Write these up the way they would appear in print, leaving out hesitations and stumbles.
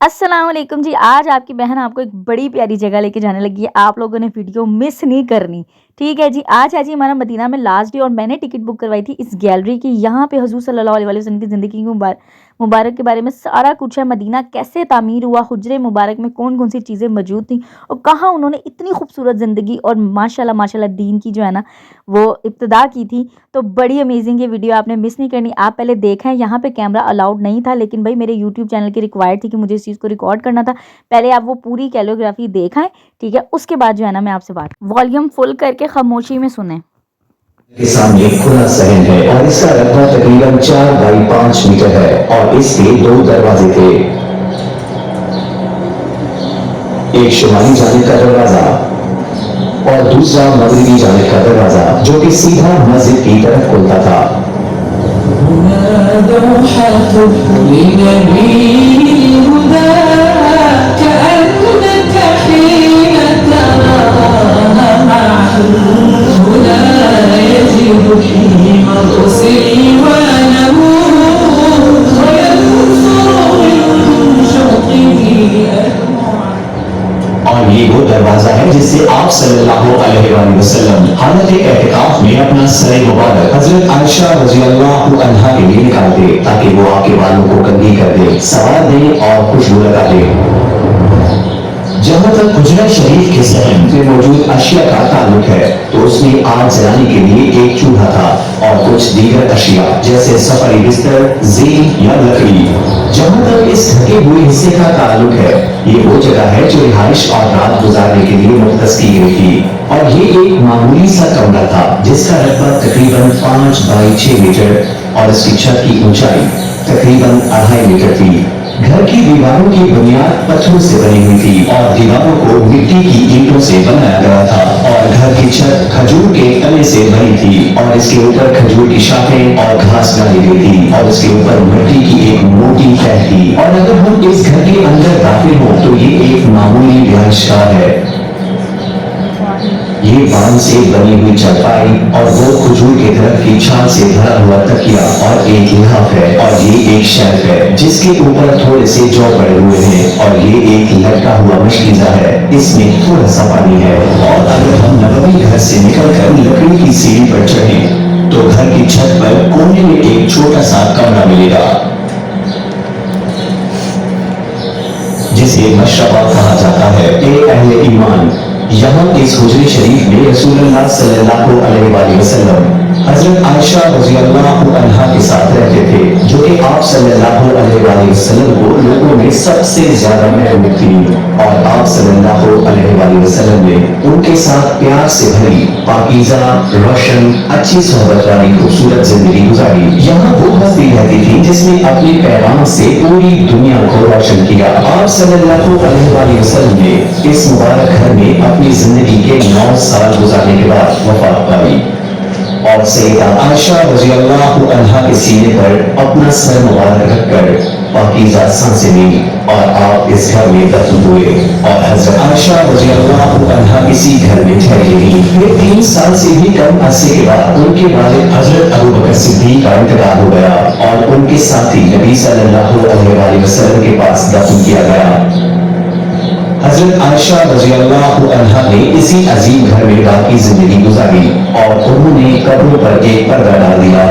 अस्सलाम वालेकुम जी। आज आपकी बहन आपको एक बड़ी प्यारी जगह लेके जाने लगी है। आप लोगों ने वीडियो मिस नहीं करनी, ठीक है जी। आज है जी हमारा मदीना में लास्ट डे और मैंने टिकट बुक करवाई थी इस गैलरी की। यहाँ पे हुजूर सल्लल्लाहु अलैहि वसल्लम की ज़िंदगी की मुबारक के बारे में सारा कुछ है। मदीना कैसे तामीर हुआ, हुजरे मुबारक में कौन कौन सी चीज़ें मौजूद थी और कहाँ उन्होंने इतनी खूबसूरत ज़िंदगी और माशाल्लाह माशाल्लाह दीन की जो है ना वो इब्तिदा की थी। तो बड़ी अमेजिंग ये वीडियो आपने मिस नहीं करनी। आप पहले देखें, यहाँ पे कैमरा अलाउड नहीं था, लेकिन भाई मेरे यूट्यूब चैनल की रिक्वायर्ड थी कि मुझे इस चीज़ को रिकॉर्ड करना था। पहले आप वो पूरी कैलियोग्राफी देखें, ठीक है। उसके बाद जो है ना मैं आपसे बात वॉल्यूम फुल करके खामोशी में सुने। के सामने खुला सहन है और इसका रकबा तकरीबन 4 बाई 5 मीटर है और इसके 2 दरवाजे थे। एक शुमाली जानिब का दरवाजा और दूसरा मगरिबी जानिब का दरवाजा, जो कि सीधा मस्जिद की तरफ खुलता था। और ये वो दरवाजा है जिससे आप सल्लल्लाहु अलैहि वसल्लम हालत एहतिकाफ में अपना सर मुबारक हजरत आयशा रज़ियल्लाहु अन्हा के लिए निकालते, ताकि वो आपके बालों को कंघी कर दे, सवार दे और खुशबू लगा दे। जहाँ तक हुजरा शरीफ के सहन में मौजूद अशिया का ताल्लुक है, तो उसमें आग जलाने के लिए एक चूल्हा था और कुछ दीगर अशिया जैसे सफरी बिस्तर, ज़ीन या लकड़ी। जहाँ तक इस ढके हुए हिस्से का ताल्लुक है, ये वो जगह है जो रिहाइश और रात गुजारने के लिए मुख्तस की गई थी। और ये एक मामूली सा कमरा था जिसका रकबा तकरीबन 5 बाई 6 मीटर और इसकी छत की ऊंचाई तकरीबन 2.5 मीटर थी। घर की दीवारों की बुनियाद पत्थरों से बनी हुई थी और दीवारों को मिट्टी की ईंटों से बनाया गया था और घर की छत खजूर के तने से बनी थी और इसके ऊपर खजूर की शाखें और घास डाली गई थी और इसके ऊपर मिट्टी की एक मोटी तह थी। और अगर हम इस घर के अंदर दाखिल हों तो ये एक मामूली रिहाइशगाह है। ये बांस से बनी हुई चारपाई और वो खजूर के दरख्त की छाल से भरा हुआ तकिया और एक लिहाफ है और ये एक शेल्फ है जिसके ऊपर थोड़े से जौ पड़े हुए हैं और ये एक लटका हुआ मशकीजा है, इसमें थोड़ा सा पानी है। और अगर हम नबवी घर से निकलकर लकड़ी की सीढ़ी पर चढ़ें तो घर की छत पर कोने में एक छोटा सा कमरा मिलेगा जिसे मशरबा कहा जाता है। ए अहले ईमान, यहाँ इस हुजरे शरीफ में रसूलुल्लाह सल्लल्लाहु अलैहि वसल्लम हजरत आयशा रज़ियल्लाहु अन्हा के साथ रहते थे, जो कि आप सल्लल्लाहु अलैहि वसल्लम को लोगों में सबसे ज्यादा महबूब थी। और आप सल्लल्लाहु अलैहि वसल्लम ने उनके साथ प्यार से भरी पाकीज़ा, रोशन, अच्छी सोहबत वाली खूबसूरत जिंदगी गुजारी। यहाँ वो हस्ती रहती थी जिसने अपने पैगाम से पूरी दुनिया को रोशन किया। आप सल्लल्लाहु अलैहि वसल्लम ने इस मुबारक घर में अपनी जिंदगी के 9 साल गुजारने के बाद वफात पाई और सैयदा आयशा रज़ियल्लाहु अन्हा के सीने पर अपना सर मुबारक रखकर पाकीज़ा सांसें ली और आप इस घर में दफन हुए। और हज़रत आयशा रज़ियल्लाहु अन्हा इसी घर में ठहरी रहीं। फिर 3 साल से भी कम अरसे के बाद उनके वालिद हज़रत अबू बकर सिद्दीक़ का इंतकाल हो गया और उनके साथी नबी सल्लल्लाहु अलैहि वसल्लम के पास दफन किया गया। हजरत आयशा रज़ियल्लाहु अन्हा ने इसी अजीम घर में बाकी जिंदगी गुजारी और उन्होंने कब्रों पर एक पर्दा डाल दिया।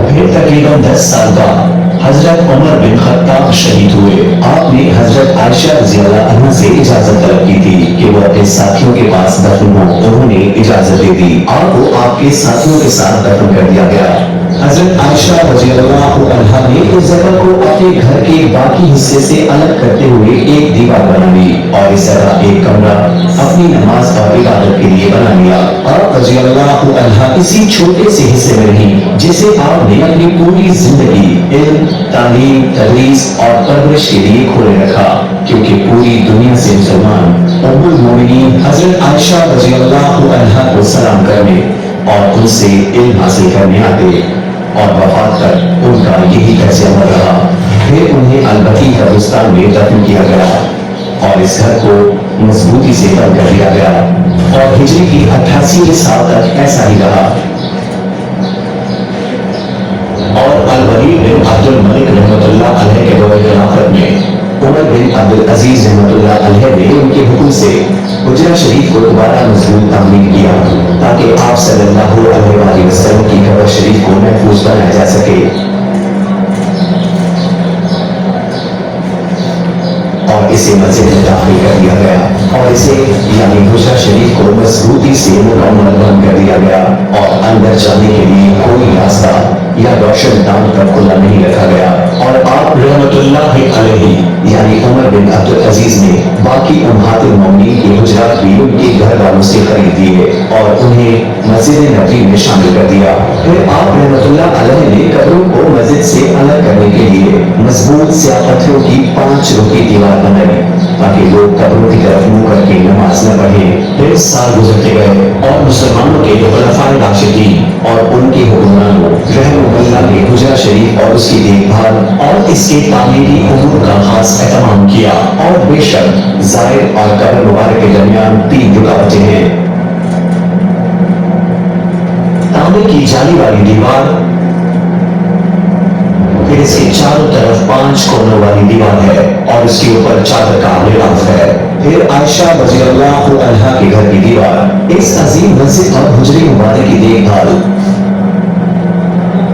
फिर तकरीबन 10 साल बाद हजरत उमर बिन खत्ताब शहीद हुए। आपने हजरत आयशा रज़ियल्लाहु अन्हा से इजाजत तलब की थी कि वो अपने साथियों के पास दफन हो। उन्होंने इजाजत दे दी। आपको आपके साथियों के साथ दफन कर दिया गया। हजरत आयशा रज़ियल्लाहु अन्हा ने इस जगह को अपने घर के बाकी हिस्से से अलग करते हुए एक दीवार बना ली और इस तरह एक कमरा अपनी नमाज और इबादत के लिए बना लिया। आप रज़ियल्लाहु अन्हा इसी छोटे से हिस्से में रही जिसे आपने अपनी पूरी जिंदगी इल्म, तालीम, तदरीस और परवरिश के लिए खोले रखा, क्योंकि पूरी दुनिया से मुसलमान उम्मुल मोमिनीन हजरत आयशा रज़ियल्लाहु अन्हा को सलाम करने और उनसे इल्म हासिल करने आते और वफात तक उनका यही तर्ज अमल रहा। फिर उन्हें अलबकी कब्रिस्तान में दफन किया गया और इस घर को मजबूती से बंद कर दिया गया और हिजरी की 88वें साल तक ऐसा ही रहा। और अल-वलीद बिन अब्दुल मलिक रहमतुल्लाह अलैह के दौर खिलाफत में उमर बिन अब्दुल अजीज रहमतुल्लाह अलैह ने उनके हुक्म से हुजरा शरीफ को दोबारा मजबूत तामीर किया ताकि आप सल्लल्लाहु अलैहि वसल्लम की कब्र शरीफ को महफूज बनाया जा सके और इसे मस्जिद में दाखिल कर दिया गया और इसे यानी हुजरा शरीफ को मजबूती से मुकम्मल बंद कर दिया गया और अंदर जाने के लिए कोई रास्ता या रोशन दान पर खुला नहीं रखा गया और आप रहमतुल्लाह अलैहि यानी उमर बिन अब्दुल अजीज ने बाकी उम्महातुल मोमिनीन के हुजरात भी उनके घर वालों से खरीद दिए और उन्हें मस्जिद नबी में शामिल कर दिया। फिर आप रहमतुल्लाह अलैहि ने कब्रों को मस्जिद से अलग करने के लिए मजबूत स्याह पत्थरों की 5 रुखी दीवार बनाई ताकि लोग कब्रों की तरफ मुंह करके नमाज न पढ़े। फिर साल गुजरते गए और मुसलमानों के खुलफाए राशिदीन और उनके हुक्मरानों रहमतुल्लाह ने हुजरा शरीफ और उसकी देखभाल और इसके तामीरी उमूर का खास एहतमाम किया और बेशक जाहिर और कब्र मुबारक के दरमियान 3 रुकावटें हैं। तांबे की जाली वाली दीवार, फिर इसके चारों तरफ 5 कोनों वाली दीवार है और उसके ऊपर चादर का गिलाफ है। फिर आयशा रज़ियल्लाहु अन्हा के घर की दीवार, इस अजीम मस्जिद और हुजरे मुबारक की देखभाल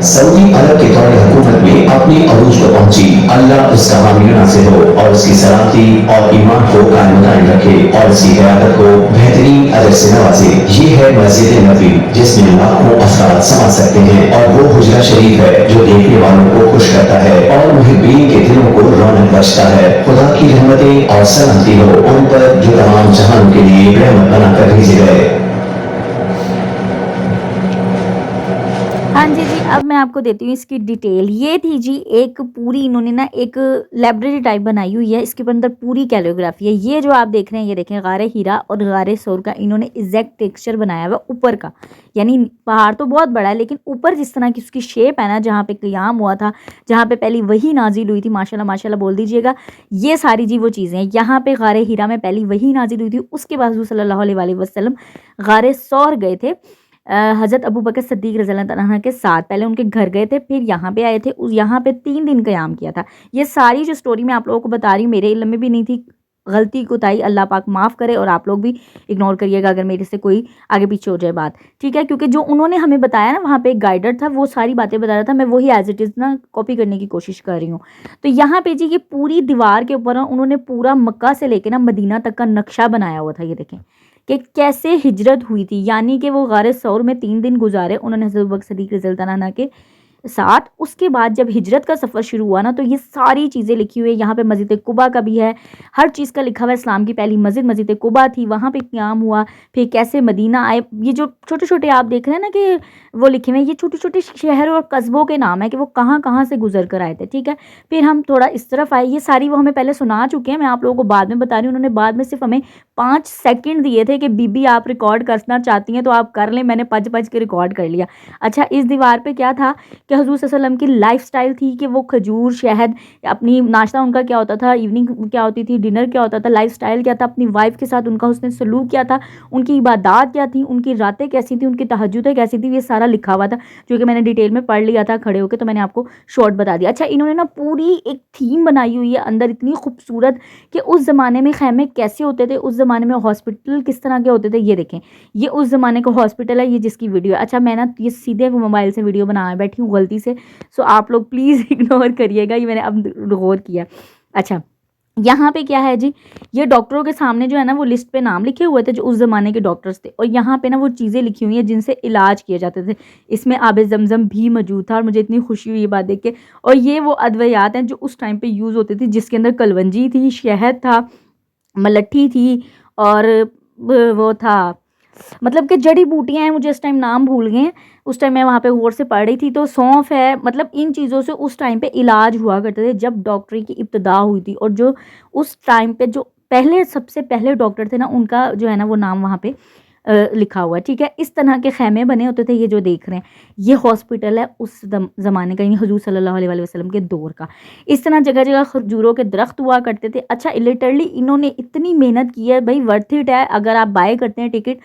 सऊदी अरब के दौरे हुकूमत में अपने अरूज को पहुंची। अल्लाह उसका हामी नाज़िल हो और उसकी सलामती और ईमान को कायम दायम रखे और उसकी क़यादत को बेहतरीन अजर से नवाजे। ये है मस्जिद नबी जिसमें लाखों अफराद समा सकते हैं और वो हुजरा शरीफ है जो देखने वालों को खुश करता है और मुहिब्बीन के दिलों को रौनक बख्शता है। खुदा की रहमतें और सलामती हो उन पर जो तमाम जहानों के लिए रहमत बनाकर भेजे गए। हाँ जी जी, अब मैं आपको देती हूँ इसकी डिटेल। ये थी जी एक पूरी इन्होंने ना एक लाइब्रेरी टाइप बनाई हुई है, इसके अंदर पूरी कैलीग्राफी है। ये जो आप देख रहे हैं ये देखें गारे हीरा और गारे सौर का इन्होंने एग्जैक्ट टेक्सचर बनाया हुआ ऊपर का, यानी पहाड़ तो बहुत बड़ा है लेकिन ऊपर जिस तरह की उसकी शेप है ना, जहाँ पे क़याम हुआ था, जहाँ पे पहली वही नाजिल हुई थी, माशाल्लाह माशाल्लाह बोल दीजिएगा, ये सारी जी वो चीज़ें हैं। यहाँ पे गारे हीरा में पहली वही नाजिल हुई थी, उसके बाद हुज़ूर सल्लल्लाहु अलैहि वसल्लम गारे सौर गए थे हज़रत अबू बकर सिद्दीक़ रज़ियल्लाहु तआला अन्हु के साथ। पहले उनके घर गए थे, फिर यहाँ पे आए थे, उस यहाँ पे 3 दिन क़याम किया था। ये सारी जो स्टोरी मैं आप लोगों को बता रही हूँ मेरे इल्म में भी नहीं थी, गलती कोताही अल्लाह पाक माफ़ करे और आप लोग भी इग्नोर करिएगा अगर मेरे से कोई आगे पीछे हो जाए बात, ठीक है। क्योंकि जो उन्होंने हमें बताया ना, वहाँ पे एक गाइडर था, वो सारी बातें बता रहा था, मैं वही एज इट इज़ ना कॉपी करने की कोशिश कर रही हूँ। तो यहाँ पे जी ये पूरी दीवार के ऊपर ना उन्होंने पूरा मक्का से लेके ना मदीना तक का नक्शा बनाया हुआ था। ये देखें कि कैसे हिजरत हुई थी, यानी कि वो गारे सौर में 3 दिन गुजारे उन्होंने हज़रत अबू बकर सिद्दीक़ रज़ियल्लाहु अन्हु के साथ। उसके बाद जब हिजरत का सफ़र शुरू हुआ ना, तो ये सारी चीज़ें लिखी हुई है। यहाँ पे मस्जिद कुबा का भी है, हर चीज़ का लिखा हुआ है। इस्लाम की पहली मस्जिद कुबा थी, वहाँ पे क़याम हुआ, फिर कैसे मदीना आए। ये जो छोटे छोटे आप देख रहे हैं ना कि वो लिखे हुए हैं, ये छोटे छोटे शहर और कस्बों के नाम है कि वो कहाँ कहाँ से गुजर कर आए थे, ठीक है। फिर हम थोड़ा इस तरफ आए, ये सारी वो हमें पहले सुना चुके हैं, मैं आप लोगों को बाद में बता रही हूँ। उन्होंने बाद में सिर्फ हमें 5 सेकंड दिए थे कि बीबी आप रिकॉर्ड करना चाहती हैं तो आप कर लें, मैंने पज पज के रिकॉर्ड कर लिया। अच्छा, इस दीवार पे क्या था कि हुज़ूर सल्लल्लाहु अलैहि वसल्लम की लाइफस्टाइल थी कि वो खजूर शहद अपनी नाश्ता उनका क्या होता था, इवनिंग क्या होती थी, डिनर क्या होता था, लाइफस्टाइल क्या था, अपनी वाइफ के साथ उनका हुस्न सलूक क्या था, उनकी इबादत क्या थी, उनकी रातें कैसी थी, उनकी तहज्जुदें कैसी थी, ये सारा लिखा हुआ था जो कि मैंने डिटेल में पढ़ लिया था खड़े होकर, तो मैंने आपको शॉर्ट बता दिया। अच्छा, इन्होंने ना पूरी एक थीम बनाई हुई है अंदर इतनी खूबसूरत कि उस ज़माने में खैमे कैसे होते थे, उस ज़माने में हॉस्पिटल किस तरह के होते थे। ये देखें, ये उस ज़माने का हॉस्पिटल है, ये जिसकी वीडियो है। अच्छा, मैं ना ये सीधे मोबाइल से वीडियो बना बैठी हूँ गलती से, सो आप लोग प्लीज़ इग्नोर करिएगा, ये मैंने अब गौर किया। अच्छा, यहाँ पे क्या है जी, ये डॉक्टरों के सामने जो है ना वो लिस्ट पे नाम लिखे हुए थे जो उस ज़माने के डॉक्टर्स थे, और यहाँ पे ना वो चीज़ें लिखी हुई हैं जिनसे इलाज किए जाते थे। इसमें आब ज़मज़म भी मौजूद था और मुझे इतनी खुशी हुई ये बात देख के। और ये वो अद्वियात हैं जो उस टाइम पे यूज़ होती थी, जिसके अंदर कलवंजी थी, शहद था, मलट्ठी थी और वो था, मतलब कि जड़ी बूटियाँ हैं, मुझे इस टाइम नाम भूल गए हैं। उस टाइम मैं वहाँ पे गौर से पढ़ रही थी, तो सौंफ है, मतलब इन चीज़ों से उस टाइम पे इलाज हुआ करते थे जब डॉक्टरी की इब्तिदा हुई थी। और जो उस टाइम पे जो पहले सबसे पहले डॉक्टर थे ना, उनका जो है ना वो नाम वहाँ पे लिखा हुआ है, ठीक है। इस तरह के खैमे बने होते थे, ये जो देख रहे हैं ये हॉस्पिटल है उस ज़माने का, यानी हुजूर सल्लल्लाहु अलैहि वसल्लम के दौर का। इस तरह जगह जगह खजूरों के दरख्त हुआ करते थे। अच्छा, लिटरली इन्होंने इतनी मेहनत की है भाई, वर्थ इट है अगर आप बाय करते हैं टिकट,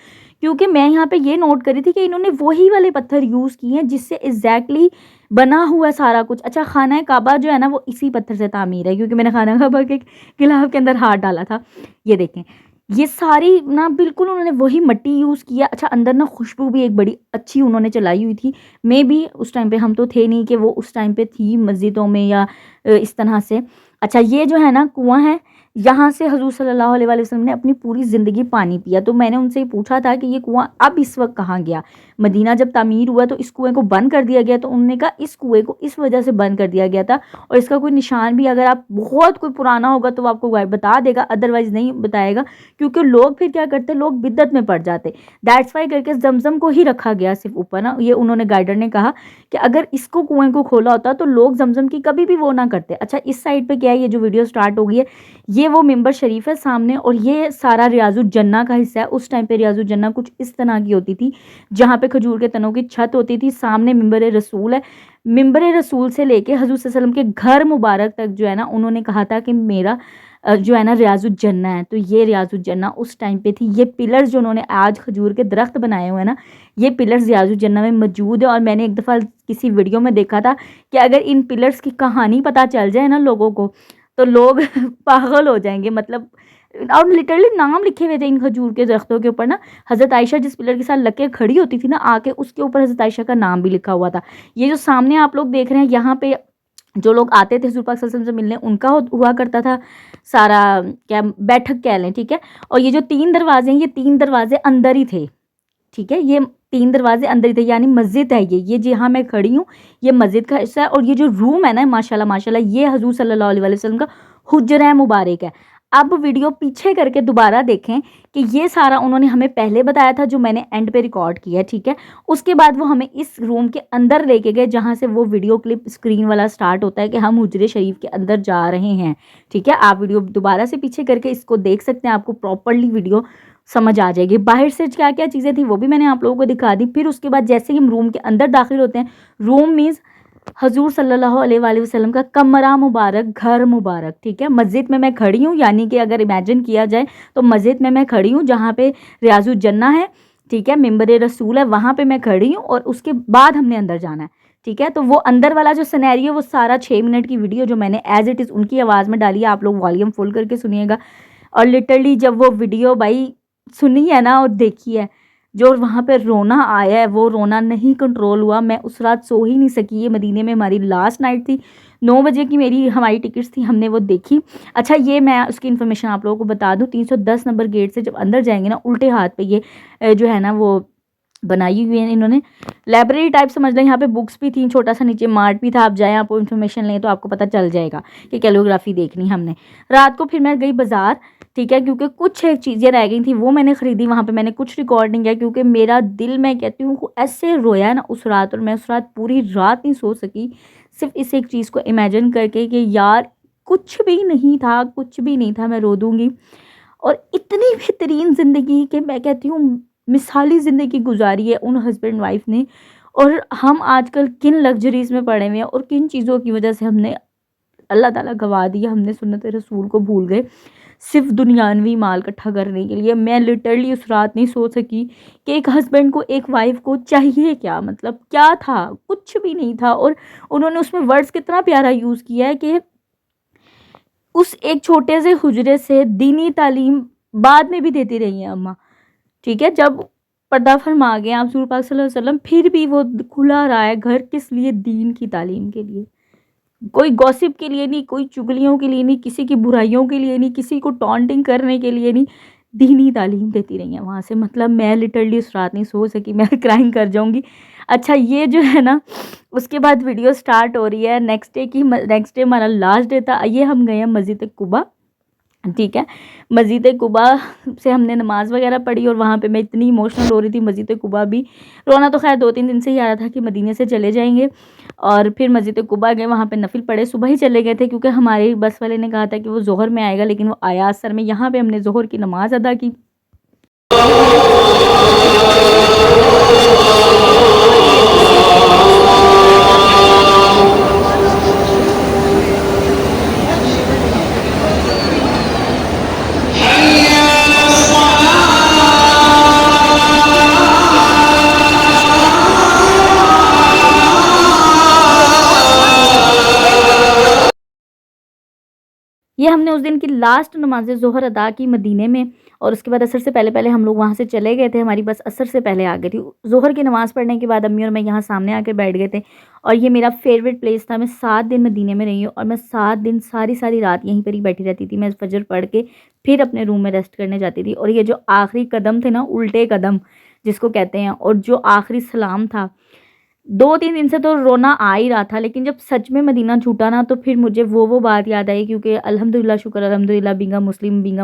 क्योंकि मैं यहाँ पे ये नोट करी थी कि इन्होंने वही वाले पत्थर यूज़ किए हैं जिससे एग्जैक्टली बना हुआ है सारा कुछ। अच्छा, खाना काबा जो है ना वो इसी पत्थर से तामीर है, क्योंकि मैंने खाना काबा के गिलाफ के अंदर हाथ डाला था। ये देखें, ये सारी ना बिल्कुल उन्होंने वही मट्टी यूज़ किया। अच्छा, अंदर ना खुशबू भी एक बड़ी अच्छी उन्होंने चलाई हुई थी। मे बी उस टाइम पे हम तो थे नहीं कि वो उस टाइम पे थी मस्जिदों में या इस तरह से। अच्छा, ये जो है ना कुआं है, यहाँ से हजूर सल्लल्लाहु अलैहि वसल्लम ने अपनी पूरी ज़िंदगी पानी पिया। तो मैंने उनसे पूछा था कि ये कुआं अब इस वक्त कहाँ गया। मदीना जब तामीर हुआ तो इस कुएं को बंद कर दिया गया, तो उन्होंने कहा इस कुएं को इस वजह से बंद कर दिया गया था, और इसका कोई निशान भी अगर आप बहुत कोई पुराना होगा तो वो आपको बता देगा, अदरवाइज़ नहीं बताएगा, क्योंकि लोग फिर क्या करते, लोग बिद्दत में पड़ जाते। दैट्स वाई करके जमजम को ही रखा गया सिर्फ ऊपर ना। ये उन्होंने गाइडर ने कहा कि अगर इसको कुएं को खोला होता तो लोग जमजम की कभी भी वो ना करते। अच्छा, इस साइड पे क्या है, ये जो वीडियो स्टार्ट हो गई है ये वो मिंबर शरीफ है सामने, और ये सारा रियाजुल जन्ना का हिस्सा है। उस टाइम पे रियाजुल जन्ना कुछ इस तरह की होती थी, जहाँ पे खजूर के तनों की छत होती थी। सामने मिंबर रसूल है, मिंबर रसूल से लेके हजूर सल्लल्लाहु अलैहि वसल्लम के घर मुबारक तक जो है ना, उन्होंने कहा था कि मेरा जो है ना रियाजुल जन्ना है। तो ये रियाजुल जन्ना उस टाइम पे थी। ये पिलर्स जो उन्होंने आज खजूर के दरख्त बनाए हुए हैं ना, ये पिलर्स रियाजुल जन्ना में मौजूद है। और मैंने एक दफ़ा किसी वीडियो में देखा था कि अगर इन पिलर्स की कहानी पता चल जाए ना लोगों को, तो लोग पागल हो जाएंगे। मतलब, और लिटरली नाम लिखे हुए थे इन खजूर के दरख्तों के ऊपर ना। हज़रत आयशा जिस पिलर के साथ लग के खड़ी होती थी ना आके, उसके ऊपर हज़रत आयशा का नाम भी लिखा हुआ था। ये जो सामने आप लोग देख रहे हैं, यहाँ पे जो लोग आते थे हुज़ूर पाक सल्लल्लाहु अलैहि वसल्लम से मिलने, उनका हुआ करता था सारा, क्या बैठक कह लें, ठीक है। और ये जो 3 दरवाजे हैं, ये 3 दरवाजे अंदर ही थे, ठीक है। ये 3 दरवाजे अंदर ही थे, यानी मस्जिद है ये जहाँ मैं खड़ी हूँ ये मस्जिद का हिस्सा है। और ये जो रूम है ना, माशाल्लाह माशाल्लाह, ये हजूर सल्लल्लाहु अलैहि वसल्लम का हुज्रा मुबारक है। अब वीडियो पीछे करके दोबारा देखें कि ये सारा उन्होंने हमें पहले बताया था, जो मैंने एंड पे रिकॉर्ड किया है, ठीक है। उसके बाद वो हमें इस रूम के अंदर लेके गए, जहाँ से वो वीडियो क्लिप स्क्रीन वाला स्टार्ट होता है कि हम हुज्रे शरीफ के अंदर जा रहे हैं, ठीक है। आप वीडियो दोबारा से पीछे करके इसको देख सकते हैं, आपको प्रॉपरली वीडियो समझ आ जाएगी। बाहर से क्या क्या चीज़ें थी वो भी मैंने आप लोगों को दिखा दी। फिर उसके बाद जैसे ही हम रूम के अंदर दाखिल होते हैं, रूम मीन्स हजूर सल्लल्लाहु अलैहि वसल्लम का कमरा मुबारक, घर मुबारक, ठीक है। मस्जिद में मैं खड़ी हूँ, यानी कि अगर इमेजिन किया जाए तो मस्जिद में मैं खड़ी हूँ जहाँ पे रियाजुल जन्ना है, ठीक है, मिंबर रसूल है, वहाँ पे मैं खड़ी हूँ। और उसके बाद हमने अंदर जाना है, ठीक है। तो वो अंदर वाला जो सिनेरियो, वो सारा 6 मिनट की वीडियो जो मैंने एज इट इज़ उनकी आवाज़ में डाली है, आप लोग वॉल्यूम फुल करके सुनिएगा। और लिटरली जब वो वीडियो भाई सुनी है ना और देखी है, जो वहाँ पे रोना आया है, वो रोना नहीं कंट्रोल हुआ। मैं उस रात सो ही नहीं सकी। ये मदीने में हमारी लास्ट नाइट थी, 9 बजे की हमारी टिकट्स थी, हमने वो देखी। अच्छा, ये मैं उसकी इन्फॉर्मेशन आप लोगों को बता दूँ, 310 नंबर गेट से जब अंदर जाएंगे ना, उल्टे हाथ पे ये जो है ना वो बनाई हुई है इन्होंने, लाइब्रेरी टाइप समझ लें। यहाँ पे बुक्स भी थी, छोटा सा नीचे मार्ट भी था। आप जाएँ, आपको इन्फॉर्मेशन लें तो आपको पता चल जाएगा कि कैलोग्राफी देखनी हमने। रात को फिर मैं गई बाज़ार, ठीक है, क्योंकि कुछ एक चीज़ें रह गई थी, वो मैंने ख़रीदी। वहाँ पे मैंने कुछ रिकॉर्ड नहीं किया, क्योंकि मेरा दिल, मैं कहती हूँ, ऐसे रोया ना उस रात। और मैं उस रात पूरी रात नहीं सो सकी, सिर्फ इस एक चीज़ को इमेजिन करके कि यार कुछ भी नहीं था, कुछ भी नहीं था, मैं रो दूँगी। और इतनी बेहतरीन ज़िंदगी कि मैं कहती हूँ मिसाली ज़िंदगी गुजारी है उन हस्बैंड वाइफ ने। और हम आजकल किन लग्जरीज़ में पड़े हुए हैं, और किन चीज़ों की वजह से हमने अल्लाह ताला गवा दिया, हमने सुन्नत रसूल को भूल गए सिर्फ दुनियावी माल इकट्ठा करने के लिए। मैं लिटरली उस रात नहीं सो सकी कि एक हस्बैंड को, एक वाइफ को चाहिए क्या, मतलब क्या था, कुछ भी नहीं था। और उन्होंने उसमें वर्ड्स कितना प्यारा यूज़ किया है कि उस एक छोटे से हुजरे से दीनी तालीम बाद में भी देती रही हैं अम्मा, ठीक है। जब पर्दा फरमा गए आप हज़ूर पाक सल्लल्लाहु अलैहि वसल्लम, फिर भी वो खुला रहा है घर, किस लिए, दीन की तालीम के लिए। कोई गॉसिप के लिए नहीं, कोई चुगलियों के लिए नहीं, किसी की बुराइयों के लिए नहीं, किसी को टॉन्टिंग करने के लिए नहीं, दीनी तालीम देती रही हैं वहाँ से। मतलब मैं लिटरली उस रात नहीं सो सकी, मैं क्राइंग कर जाऊँगी। अच्छा, ये जो है ना, उसके बाद वीडियो स्टार्ट हो रही है नेक्स्ट डे हमारा लास्ट डे था। ये हम गए हैं मस्जिद कुबा, ठीक है। मस्जिद कुबा से हमने नमाज़ वगैरह पढ़ी, और वहाँ पे मैं इतनी इमोशनल हो रही थी। मस्जिद कुबा भी रोना तो खैर 2-3 दिन से ही आ रहा था कि मदीने से चले जाएंगे। और फिर मस्जिद कुबा गए, वहाँ पे नफिल पढ़े। सुबह ही चले गए थे, क्योंकि हमारे बस वाले ने कहा था कि वो ज़ोहर में आएगा, लेकिन वो आया असर में। यहाँ पे हमने ज़ोहर की नमाज़ अदा की। हमने उस दिन की लास्ट नमाज़ ज़ोहर अदा की मदीने में, और उसके बाद असर से पहले हम लोग वहाँ से चले गए थे। हमारी बस असर से पहले आ गई थी। ज़ोहर की नमाज़ पढ़ने के बाद अम्मी और मैं यहाँ सामने आके बैठ गए थे, और ये मेरा फ़ेवरेट प्लेस था। मैं 7 दिन मदीने में रही हूँ, और मैं 7 दिन सारी रात यहीं पर ही बैठी रहती थी। मैं फ़जर पढ़ के फिर अपने रूम में रेस्ट करने जाती थी। और ये जो आखिरी कदम थे ना, उल्टे कदम जिसको कहते हैं, और जो आखिरी सलाम था, 2-3 दिन से तो रोना आ ही रहा था, लेकिन जब सच में मदीना छूटा ना, तो फिर मुझे वो बात याद आई, क्योंकि अल्हम्दुलिल्लाह, शुक्र अल्हम्दुलिल्लाह, बीइंग अ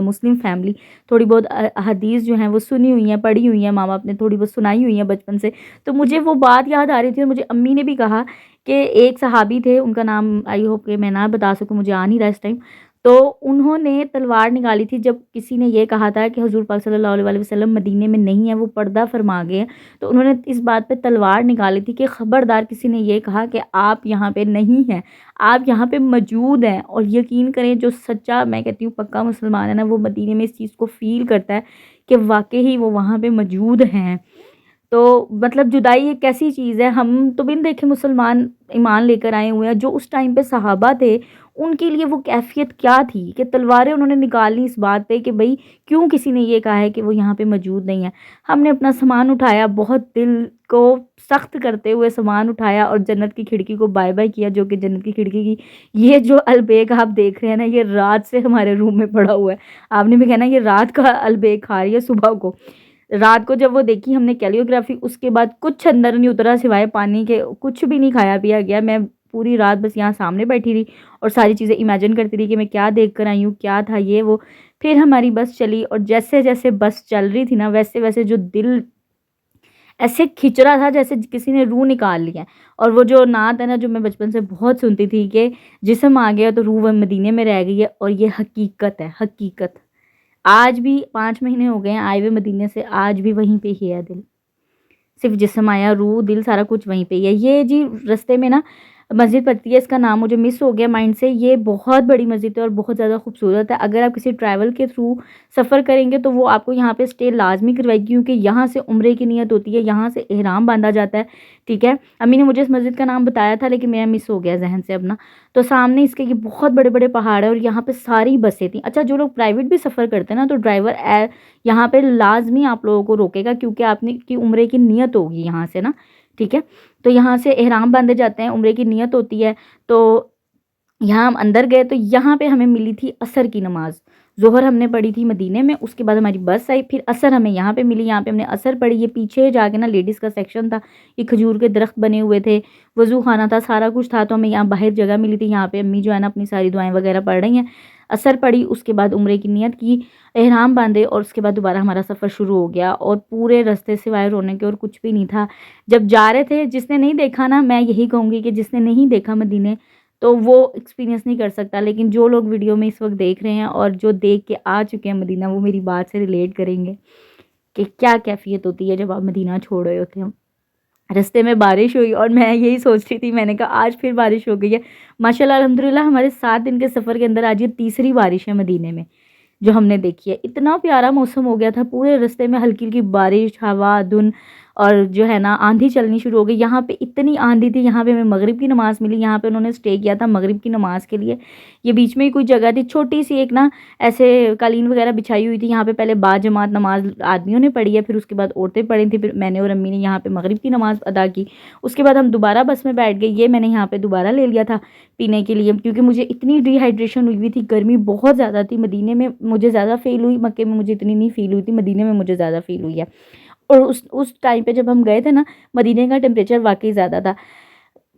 मुस्लिम फैमिली, थोड़ी बहुत हदीस जो हैं वो सुनी हुई हैं, पढ़ी हुई हैं, माँ-बाप ने थोड़ी बहुत सुनाई हुई हैं बचपन से। तो मुझे वो बात याद आ रही थी, और मुझे अम्मी ने भी कहा कि एक सहाबी थे, उनका नाम आई होप कि मैं ना बता सकूँ, मुझे आ नहीं रहा इस टाइम। तो उन्होंने तलवार निकाली थी जब किसी ने ये कहा था कि हुज़ूर पाक सल्लल्लाहु अलैहि वसल्लम मदीने में नहीं है, वो पर्दा फरमा गए हैं। तो उन्होंने इस बात पे तलवार निकाली थी कि ख़बरदार, किसी ने ये कहा कि आप यहाँ पे नहीं हैं, आप यहाँ पे मौजूद हैं। और यकीन करें, जो सच्चा, मैं कहती हूँ पक्का मुसलमान है ना, वो मदीने में इस चीज़ को फ़ील करता है कि वाक़ई ही वो वहाँ पे मौजूद हैं। तो मतलब जुदाई एक ऐसी चीज़ है, हम तो बिन देखे मुसलमान ईमान लेकर आए हुए हैं। जो उस टाइम पे सहाबा थे, उनके लिए वो कैफ़ियत क्या थी कि तलवारें उन्होंने निकाली इस बात पे कि भई क्यों किसी ने ये कहा है कि वो यहाँ पे मौजूद नहीं है। हमने अपना सामान उठाया, बहुत दिल को सख्त करते हुए सामान उठाया, और जन्नत की खिड़की को बाय-बाय किया, जो कि जन्नत की खिड़की की ये जो अलबेग आप देख रहे हैं ना, ये रात से हमारे रूम में पड़ा हुआ है। आपने भी कहना ये रात का अलबेग खा रही है सुबह को। रात को जब वो देखी हमने कैलियोग्राफी, उसके बाद कुछ अंदर नहीं उतरा सिवाय पानी के, कुछ भी नहीं खाया पिया गया। मैं पूरी रात बस यहाँ सामने बैठी रही, और सारी चीज़ें इमेजिन करती रही कि मैं क्या देख कर आई हूँ, क्या था ये वो। फिर हमारी बस चली, और जैसे-जैसे बस चल रही थी ना, वैसे-वैसे जो दिल ऐसे खिंच रहा था जैसे किसी ने रूह निकाल लिया है। और वो जो नात है ना, जो मैं बचपन से बहुत सुनती थी कि जिस्म आ गया तो रूह मदीने में रह गई है, और ये हकीकत है, हकीकत। आज भी 5 महीने हो गए हैं आए हुए मदीने से, आज भी वहीं पे ही है दिल। सिर्फ़ जिस्म आया, रूह, दिल सारा कुछ वहीं पे ही है। ये जी रास्ते में ना मस्जिद पड़ती है, इसका नाम मुझे मिस हो गया माइंड से। ये बहुत बड़ी मस्जिद है और बहुत ज़्यादा खूबसूरत है। अगर आप किसी ट्रैवल के थ्रू सफ़र करेंगे तो वो आपको यहाँ पे स्टे लाज़मी करवाएगी, क्योंकि यहाँ से उम्रे की नियत होती है, यहाँ से इहराम बाँधा जाता है, ठीक है। अम्मी ने मुझे इस मस्जिद का नाम बताया था, लेकिन मेरा मिस हो गया ज़हन से अपना। तो सामने इसके ये बहुत बड़े-बड़े पहाड़ है, और यहाँ पे सारी बसें थी। अच्छा, जो लोग प्राइवेट भी सफ़र करते हैं ना, तो ड्राइवर यहाँ पे लाज़मी आप लोगों को रोकेगा, क्योंकि आपने की उम्रे की नियत होगी यहाँ से ना, ठीक है। तो यहाँ से एहराम बाँधे जाते हैं, उम्रे की नियत होती है। तो यहाँ हम अंदर गए, तो यहाँ पे हमें मिली थी असर की नमाज़। ज़ोहर हमने पढ़ी थी मदीने में, उसके बाद हमारी बस आई, फिर असर हमें यहाँ पे मिली, यहाँ पे हमने असर पढ़ी। ये पीछे जाके ना लेडीज़ का सेक्शन था, ये खजूर के दरख्त बने हुए थे, वज़ू खाना था, सारा कुछ था। तो हमें यहाँ बाहर जगह मिली थी, यहाँ पे अम्मी जो है ना अपनी सारी दुआएँ वगैरह पढ़ रही हैं। असर पढ़ी, उसके बाद उम्रे की नियत की, एहराम बाँधे, और उसके बाद दोबारा हमारा सफ़र शुरू हो गया। और पूरे रास्ते सिवाय रोने के और कुछ भी नहीं था। जब जा रहे थे, जिसने नहीं देखा ना, मैं यही कहूँगी कि जिसने नहीं देखा मदीने, तो वो एक्सपीरियंस नहीं कर सकता। लेकिन जो लोग वीडियो में इस वक्त देख रहे हैं और जो देख के आ चुके हैं मदीना, वो मेरी बात से रिलेट करेंगे कि क्या कैफियत होती है जब आप मदीना छोड़ रहे होते हो। रास्ते में बारिश हुई, और मैं यही सोच रही थी, मैंने कहा आज फिर बारिश हो गई है। माशाल्लाह अल्हम्दुलिल्लाह, हमारे 7 दिन के सफ़र के अंदर आज ये तीसरी बारिश है मदीने में जो हमने देखी है। इतना प्यारा मौसम हो गया था, पूरे रास्ते में हल्की-हल्की बारिश, हवा, धुंध, और जो है ना आंधी चलनी शुरू हो गई। यहाँ पे इतनी आंधी थी, यहाँ पे हमें मगरिब की नमाज़ मिली, यहाँ पे उन्होंने स्टे किया था मगरिब की नमाज़ के लिए। ये बीच में ही कोई जगह थी, छोटी-सी एक ना, ऐसे कालीन वगैरह बिछाई हुई थी। यहाँ पे पहले बाजमात नमाज़ आदमियों ने पढ़ी है, फिर उसके बाद औरतें पढ़ी थी, फिर मैंने और अम्मी ने यहाँ पे मगरिब की नमाज़ अदा की। उसके बाद हम दोबारा बस में बैठ गए। ये मैंने यहाँ पे दोबारा ले लिया था पीने के लिए, क्योंकि मुझे इतनी डिहाइड्रेशन हुई थी, गर्मी बहुत ज़्यादा थी। मदीने में मुझे ज़्यादा फ़ील हुई, मक्के में मुझे इतनी नहीं फ़ील हुई थी, मदीने में मुझे ज़्यादा फ़ील हुई है। और उस टाइम पे जब हम गए थे ना, मदीने का टेम्परेचर वाक़ई ज़्यादा था।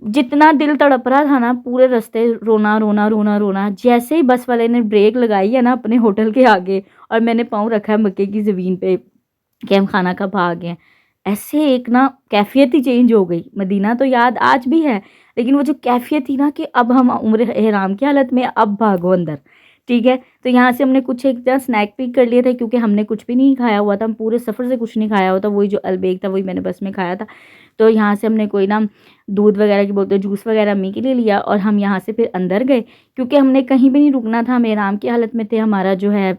जितना दिल तड़प रहा था ना, पूरे रास्ते रोना, रोना, रोना, रोना। जैसे ही बस वाले ने ब्रेक लगाई है ना अपने होटल के आगे, और मैंने पाँव रखा है मक्के की ज़मीन पे कि हम खाना खा आ गए हैं, ऐसे एक ना कैफ़ियत ही चेंज हो गई। मदीना तो याद आज भी है, लेकिन वो जो कैफ़ियत थी ना कि अब हम उम्रे एहराम की हालत में, अब भागो अंदर, ठीक है। तो यहाँ से हमने कुछ एक जगह स्नैक पिक कर लिए थे, क्योंकि हमने कुछ भी नहीं खाया हुआ था, हम पूरे सफ़र से कुछ नहीं खाया हुआ था। वही जो अलबेग था, वही मैंने बस में खाया था। तो यहाँ से हमने कोई ना दूध वगैरह की बोतल, जूस वगैरह अम्मी के लिए लिया, और हम यहाँ से फिर अंदर गए, क्योंकि हमने कहीं भी नहीं रुकना था। हम एहराम की हालत में थे। हमारा जो है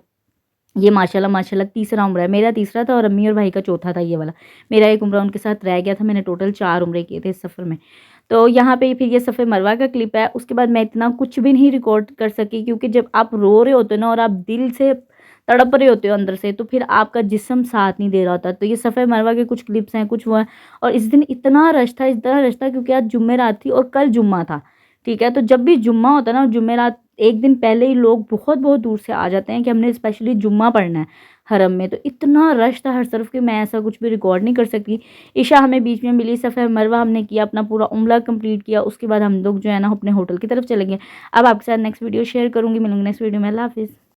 ये माशाल्लाह तीसरा उम्रा है। मेरा तीसरा था और अम्मी और भाई का चौथा था ये वाला। मेरा एक उम्रा उनके साथ रह गया था। मैंने टोटल 4 उम्रे किए थे इस सफ़र में। तो यहाँ पे फिर ये सफ़े मरवा का क्लिप है। उसके बाद मैं इतना कुछ भी नहीं रिकॉर्ड कर सकी, क्योंकि जब आप रो रहे होते हो ना और आप दिल से तड़प रहे होते हो अंदर से, तो फिर आपका जिस्म साथ नहीं दे रहा होता। तो ये सफ़े मरवा के कुछ क्लिप्स हैं, कुछ वो हैं। और इस दिन इतना रश था क्योंकि आज जुम्मेरात थी और कल जुम्मा था, ठीक है। तो जब भी जुम्मा होता है ना, जुम्मेरात एक दिन पहले ही लोग बहुत बहुत दूर से आ जाते हैं कि हमने स्पेशली जुम्मा पढ़ना है हरम में। तो इतना रश था हर तरफ कि मैं ऐसा कुछ भी रिकॉर्ड नहीं कर सकी। इशा हमें बीच में मिली, सफ़े मरवा हमने किया, अपना पूरा उम्रा कंप्लीट किया। उसके बाद हम लोग जो है ना अपने होटल की तरफ चले गए। अब आपके साथ नेक्स्ट वीडियो शेयर करूँगी, मिलूंगी नेक्स्ट वीडियो में। अल्लाह हाफिज़।